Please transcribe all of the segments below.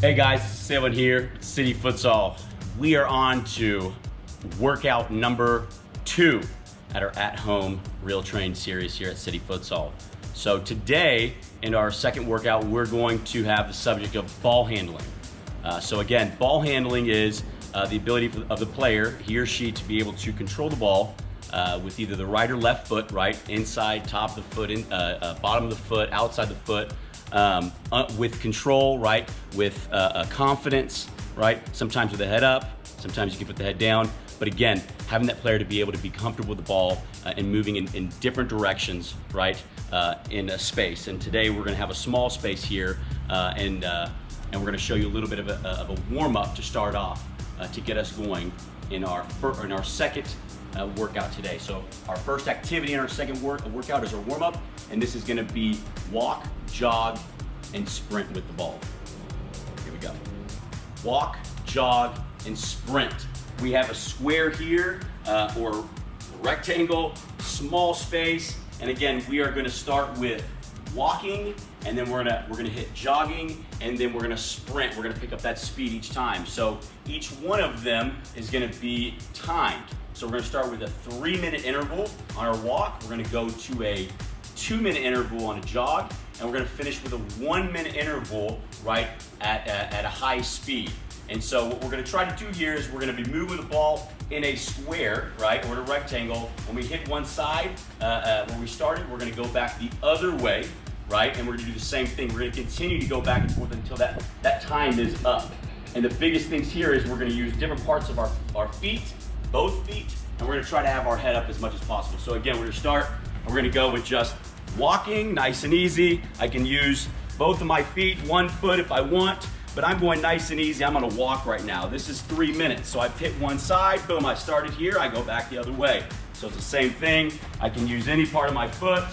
Hey guys, Sailing here, City Futsal. We are on to workout number 2 at our at-home Real Train series here at City Futsal. So today, in our second workout, we're going to have the subject of ball handling. So again, ball handling is the ability of the player, he or she, to be able to control the ball with either the right or left foot, right? Inside, top of the foot, bottom of the foot, outside the foot, with control, right? With confidence, right? Sometimes with the head up, sometimes you can put the head down. But again, having that player to be able to be comfortable with the ball and moving in different directions, right? In a space. And today we're gonna have a small space here and we're gonna show you a little bit of a warm-up to start off to get us going in our second workout today. So our first activity in our second workout is our warm-up, and this is gonna be walk, jog, and sprint with the ball. Here we go. Walk, jog, and sprint. We have a square here, or rectangle, small space, and again, we are gonna start with walking, and then we're gonna hit jogging, and then we're gonna sprint. We're gonna pick up that speed each time. So each one of them is gonna be timed. So we're gonna start with a 3-minute interval on our walk. We're gonna go to a 2-minute interval on a jog, and we're gonna finish with a 1-minute interval, right, at a high speed. And so what we're gonna try to do here is we're gonna be moving the ball in a square, right, or in a rectangle. When we hit one side, where we started, we're gonna go back the other way, right? And we're gonna do the same thing. We're gonna continue to go back and forth until that time is up. And the biggest things here is we're gonna use different parts of our feet, both feet, and we're gonna try to have our head up as much as possible. So again, we're gonna start, and we're gonna go with just walking, nice and easy. I can use both of my feet, one foot if I want, but I'm going nice and easy. I'm gonna walk right now. This is 3 minutes. So I've hit one side, boom, I started here, I go back the other way. So it's the same thing. I can use any part of my foot,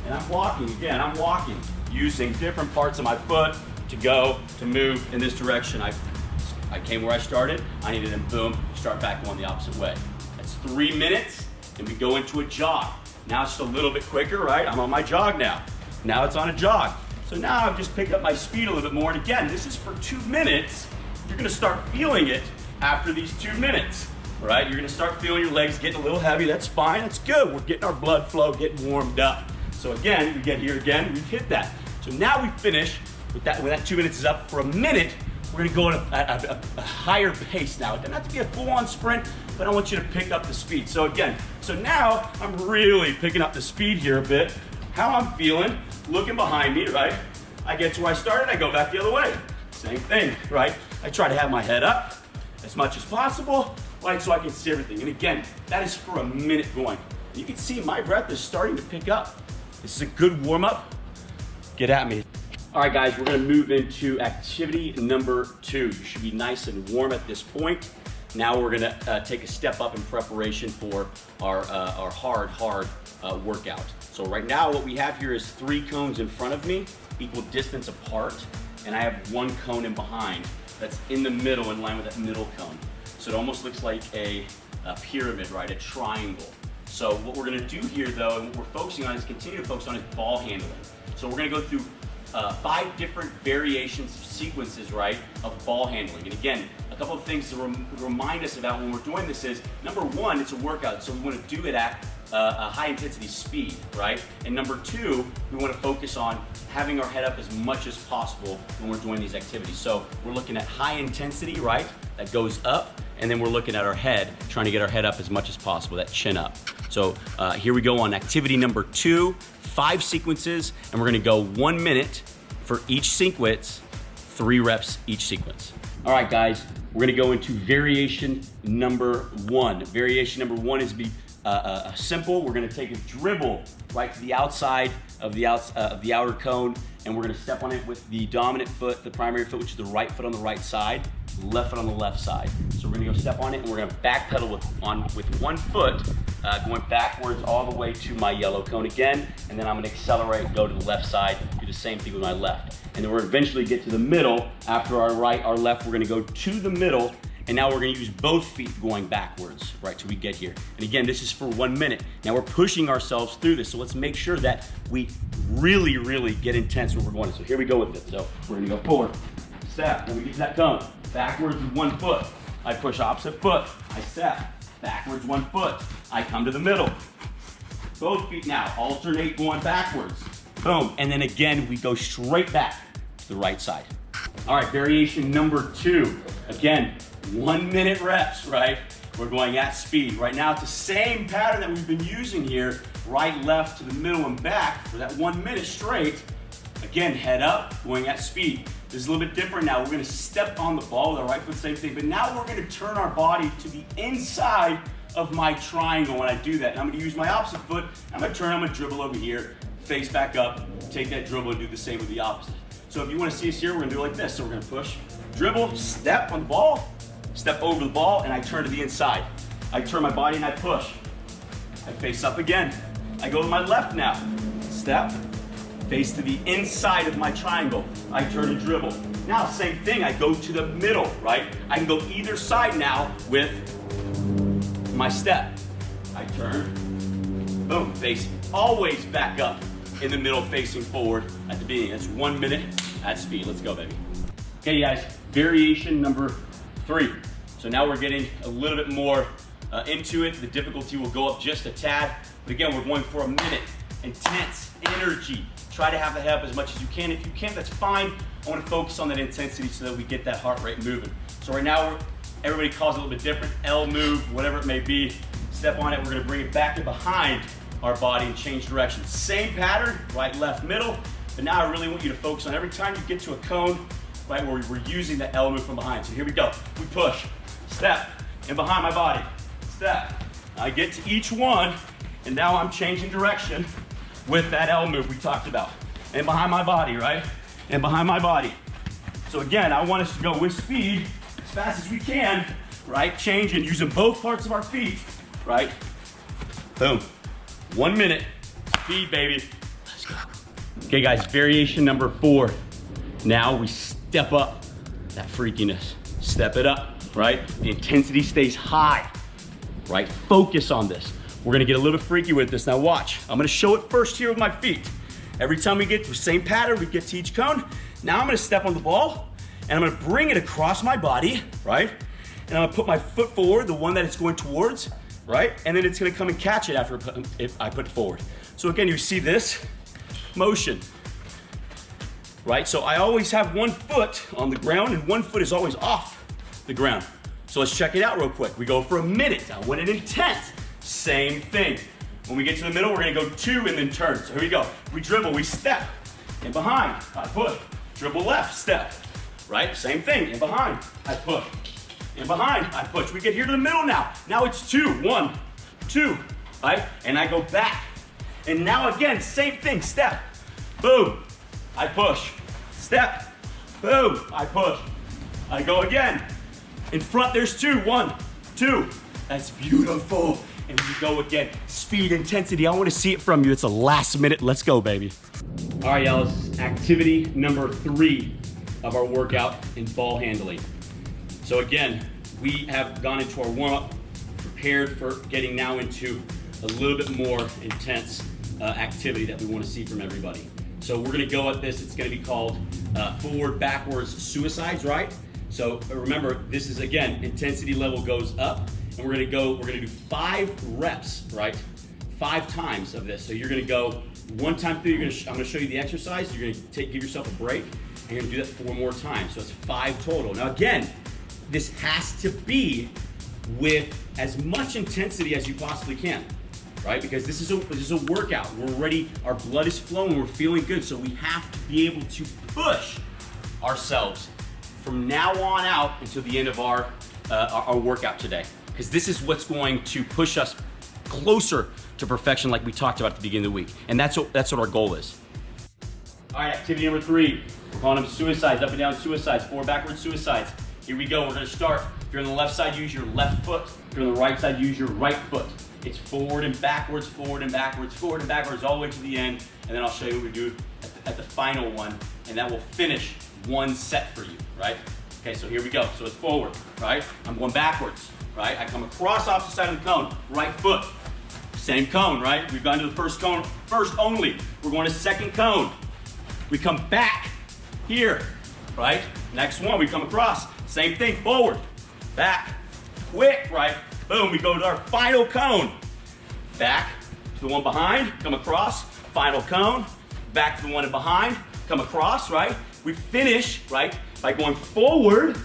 and I'm walking. Again, I'm walking, using different parts of my foot to move in this direction. I came where I started, I need to then boom, start back going the opposite way. That's 3 minutes, and we go into a jog. Now it's just a little bit quicker, right? I'm on my jog now. Now it's on a jog. So now I've just picked up my speed a little bit more, and again, this is for 2 minutes. You're gonna start feeling it after these 2 minutes, right? You're gonna start feeling your legs getting a little heavy. That's fine, that's good. We're getting our blood flow, getting warmed up. So again, we get here again, we've hit that. So now we finish with that. When that 2 minutes is up, for a minute, we're gonna go at a higher pace now. It doesn't have to be a full-on sprint, but I want you to pick up the speed. So again, so now I'm really picking up the speed here a bit. How I'm feeling, looking behind me, right? I get to where I started, I go back the other way. Same thing, right? I try to have my head up as much as possible, right, so I can see everything. And again, that is for a minute going. You can see my breath is starting to pick up. This is a good warm-up. Get at me. All right, guys, we're gonna move into activity number 2. You should be nice and warm at this point. Now we're gonna take a step up in preparation for our hard workout. So right now what we have here is 3 cones in front of me, equal distance apart, and I have 1 cone in behind that's in the middle, in line with that middle cone. So it almost looks like a pyramid, right, a triangle. So what we're gonna do here though, and what we're focusing on is continue to focus on is ball handling. So we're gonna go through 5 different variations, sequences, right, of ball handling. And again, a couple of things to remind us about when we're doing this is, number 1, it's a workout, so we want to do it at a high intensity speed, right? And number 2, we want to focus on having our head up as much as possible when we're doing these activities. So we're looking at high intensity, right, that goes up, and then we're looking at our head, trying to get our head up as much as possible, that chin up. So here we go on activity number 2, 5 sequences, and we're gonna go 1 minute for each sequence, 3 reps each sequence. All right, guys, we're gonna go into variation number 1. Variation number 1 is simple. We're gonna take a dribble right to the outside of the outer cone, and we're gonna step on it with the dominant foot, the primary foot, which is the right foot on the right side, left foot on the left side. So we're gonna go step on it, and we're gonna back pedal with 1 foot, going backwards all the way to my yellow cone again, and then I'm gonna accelerate and go to the left side, do the same thing with my left. And then we're eventually get to the middle. After our right, our left, we're gonna go to the middle, and now we're gonna use both feet going backwards, right, till we get here. And again, this is for 1 minute. Now we're pushing ourselves through this, so let's make sure that we really, really get intense when we're going. So here we go with it. So we're gonna go forward, step. When we get to that cone, backwards with one foot. I push opposite foot. I step. Backwards, one foot. I come to the middle. Both feet now, alternate going backwards. Boom, and then again, we go straight back to the right side. All right, variation number 2. Again, 1 minute reps, right? We're going at speed. Right now, it's the same pattern that we've been using here, right, left, to the middle and back for that 1 minute straight. Again, head up, going at speed. This is a little bit different now. We're gonna step on the ball with our right foot, same thing, but now we're gonna turn our body to the inside of my triangle when I do that. And I'm gonna use my opposite foot. I'm gonna dribble over here, face back up, take that dribble and do the same with the opposite. So if you wanna see us here, we're gonna do it like this. So we're gonna push, dribble, step on the ball, step over the ball, and I turn to the inside. I turn my body and I push. I face up again. I go to my left now. Step, face to the inside of my triangle. I turn and dribble. Now, same thing, I go to the middle, right? I can go either side now with my step. I turn, boom, face always back up in the middle, facing forward at the beginning. That's 1 minute at speed. Let's go, baby. Okay, guys, variation number 3. So now we're getting a little bit more into it. The difficulty will go up just a tad. But again, we're going for a minute. Intense energy. Try to have the head up as much as you can. If you can't, that's fine. I want to focus on that intensity so that we get that heart rate moving. So right now, everybody calls it a little bit different. L move, whatever it may be. Step on it. We're going to bring it back and behind our body and change direction. Same pattern, right, left, middle. But now I really want you to focus on every time you get to a cone, right, where we're using the L move from behind. So here we go. We push, step, and behind my body, step. I get to each one, and now I'm changing direction with that L move we talked about. And behind my body, right? And behind my body. So again, I want us to go with speed as fast as we can, right? Changing, using both parts of our feet, right? Boom. 1 minute, speed, baby. Let's go. Okay, guys, variation number 4. Now we step up that freakiness. Step it up, right? The intensity stays high, right? Focus on this. We're gonna get a little bit freaky with this. Now watch, I'm gonna show it first here with my feet. Every time we get to the same pattern, we get to each cone. Now I'm gonna step on the ball and I'm gonna bring it across my body, right? And I'm gonna put my foot forward, the one that it's going towards, right? And then it's gonna come and catch it after I put it forward. So again, you see this motion, right? So I always have one foot on the ground and one foot is always off the ground. So let's check it out real quick. We go for a minute. I want it intense. Same thing. When we get to the middle, we're gonna go 2 and then turn. So here we go. We dribble, we step, and behind, I push. Dribble left, step, right? Same thing, and behind, I push. And behind, I push. We get here to the middle now. Now it's 2, 1, 2, right? And I go back. And now again, same thing, step, boom, I push. Step, boom, I push. I go again. In front, there's 2, 1, 2. That's beautiful. And we go again. Speed, intensity. I want to see it from you. It's the last minute. Let's go, baby. All right, y'all. This is activity number 3 of our workout in ball handling. So again, we have gone into our warm-up, prepared for getting now into a little bit more intense activity that we want to see from everybody. So we're going to go at this. It's going to be called forward, backwards suicides, right? So remember, this is, again, intensity level goes up. And we're gonna do 5 reps, right? 5 times of this. So you're gonna go 1 time through, I'm gonna show you the exercise. You're gonna give yourself a break. And you're gonna do that 4 more times. So it's 5 total. Now again, this has to be with as much intensity as you possibly can, right? Because this is a workout. We're ready, our blood is flowing, we're feeling good. So we have to be able to push ourselves from now on out until the end of our workout today. Because this is what's going to push us closer to perfection like we talked about at the beginning of the week. And that's what our goal is. All right, activity number 3. We're calling them suicides, up and down suicides, forward, backwards suicides. Here we go, we're gonna start. If you're on the left side, use your left foot. If you're on the right side, use your right foot. It's forward and backwards, forward and backwards, forward and backwards, all the way to the end. And then I'll show you what we do at the final one. And that will finish 1 set for you, right? Okay, so here we go. So it's forward, right? I'm going backwards. Right? I come across opposite side of the cone, right foot. Same cone, right? We've gone to the first cone, first only. We're going to second cone. We come back here, right? Next one, we come across, same thing, forward, back, quick, right? Boom, we go to our final cone. Back to the one behind, come across, final cone, back to the one behind, come across, right? We finish, right, by going forward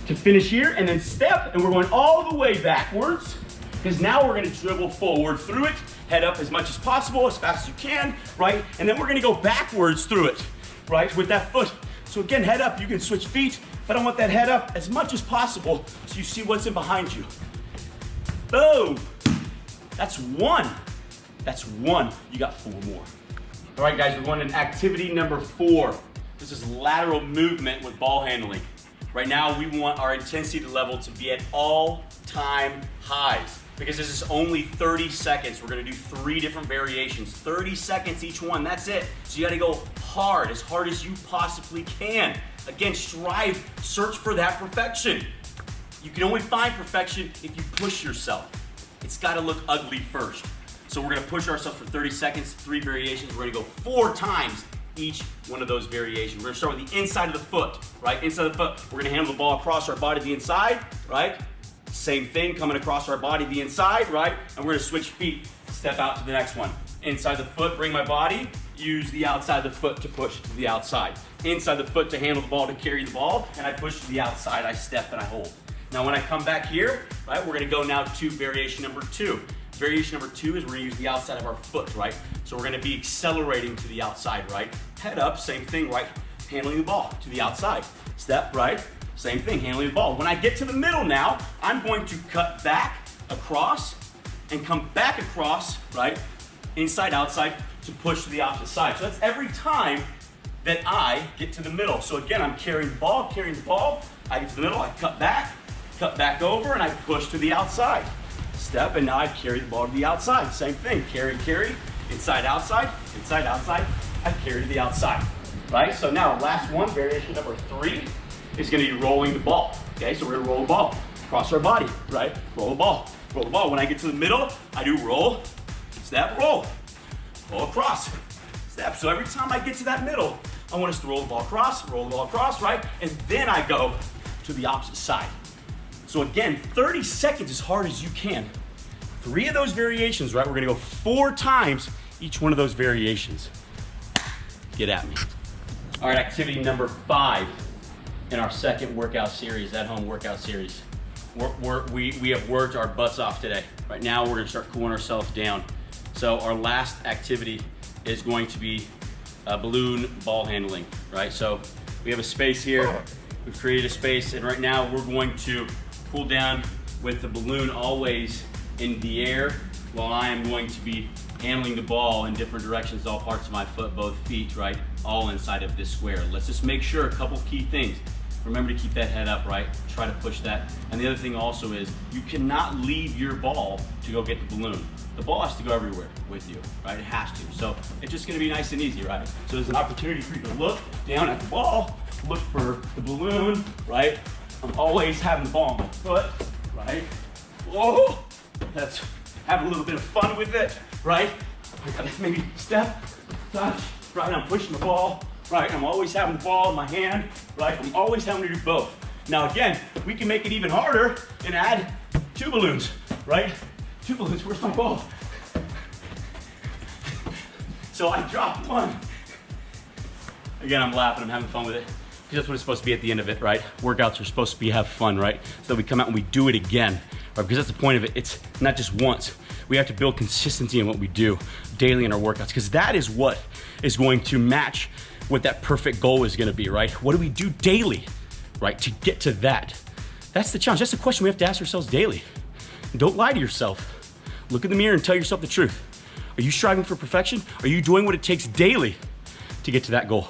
to finish here and then step, and we're going all the way backwards because now we're gonna dribble forward through it, head up as much as possible, as fast as you can, right? And then we're gonna go backwards through it, right, with that foot. So again, head up, you can switch feet, but I want that head up as much as possible so you see what's in behind you. Boom. That's one. That's one. You got 4 more. All right, guys, we're going to activity number 4. This is lateral movement with ball handling. Right now, we want our intensity level to be at all-time highs because this is only 30 seconds. We're gonna do 3 different variations, 30 seconds each one, that's it. So you gotta go hard as you possibly can. Again, strive, search for that perfection. You can only find perfection if you push yourself. It's gotta look ugly first. So we're gonna push ourselves for 30 seconds, 3 variations. We're gonna go 4 times each one of those variations. We're gonna start with the inside of the foot, right? Inside of the foot. We're gonna handle the ball across our body to the inside, right? Same thing, coming across our body to the inside, right? And we're gonna switch feet, step out to the next one. Inside the foot, bring my body, use the outside of the foot to push to the outside. Inside the foot to handle the ball, to carry the ball, and I push to the outside, I step and I hold. Now when I come back here, right, we're gonna go now to variation number 2. Variation number 2 is we're gonna use the outside of our foot, right? So we're gonna be accelerating to the outside, right? Head up, same thing, right? Handling the ball to the outside. Step, right? Same thing, handling the ball. When I get to the middle now, I'm going to cut back, across, and come back across, right? Inside, outside, to push to the opposite side. So that's every time that I get to the middle. So again, I'm carrying the ball, I get to the middle, I cut back over, and I push to the outside. Step, and now I carry the ball to the outside. Same thing, carry, inside, outside, I carry to the outside, right? So now last one, variation number 3, is gonna be rolling the ball, okay? So we're gonna roll the ball across our body, right? Roll the ball. When I get to the middle, I do roll, step, roll across, step. So every time I get to that middle, I want us to roll the ball across, right? And then I go to the opposite side. So again, 30 seconds as hard as you can. 3 of those variations, right? We're gonna go 4 times each one of those variations. Get at me. All right, activity number 5 in our second workout series, at-home workout series. We have worked our butts off today. Right now, we're gonna start cooling ourselves down. So our last activity is going to be balloon ball handling, right? So we have a space here. We've created a space, and right now we're going to cool down with the balloon always in the air while I am going to be handling the ball in different directions, all parts of my foot, both feet, right? All inside of this square. Let's just make sure a couple key things. Remember to keep that head up, right? Try to push that. And the other thing also is you cannot leave your ball to go get the balloon. The ball has to go everywhere with you, right? It has to. So it's just gonna be nice and easy, right? So there's an opportunity for you to look down at the ball, look for the balloon, right? I'm always having the ball on my foot, right? Whoa! Let's have a little bit of fun with it, right? Maybe step, touch, right? I'm pushing the ball, right? I'm always having the ball in my hand, right? I'm always having to do both. Now again, we can make it even harder and add 2 balloons, right? 2 balloons, where's my ball? So I dropped one. Again, I'm laughing, I'm having fun with it. Because that's what it's supposed to be at the end of it, right? Workouts are supposed to be have fun, right? So we come out and we do it again, right? Because that's the point of it. It's not just once. We have to build consistency in what we do daily in our workouts, because that is what is going to match what that perfect goal is gonna be, right? What do we do daily, right, to get to that? That's the challenge. That's the question we have to ask ourselves daily. Don't lie to yourself. Look in the mirror and tell yourself the truth. Are you striving for perfection? Are you doing what it takes daily to get to that goal?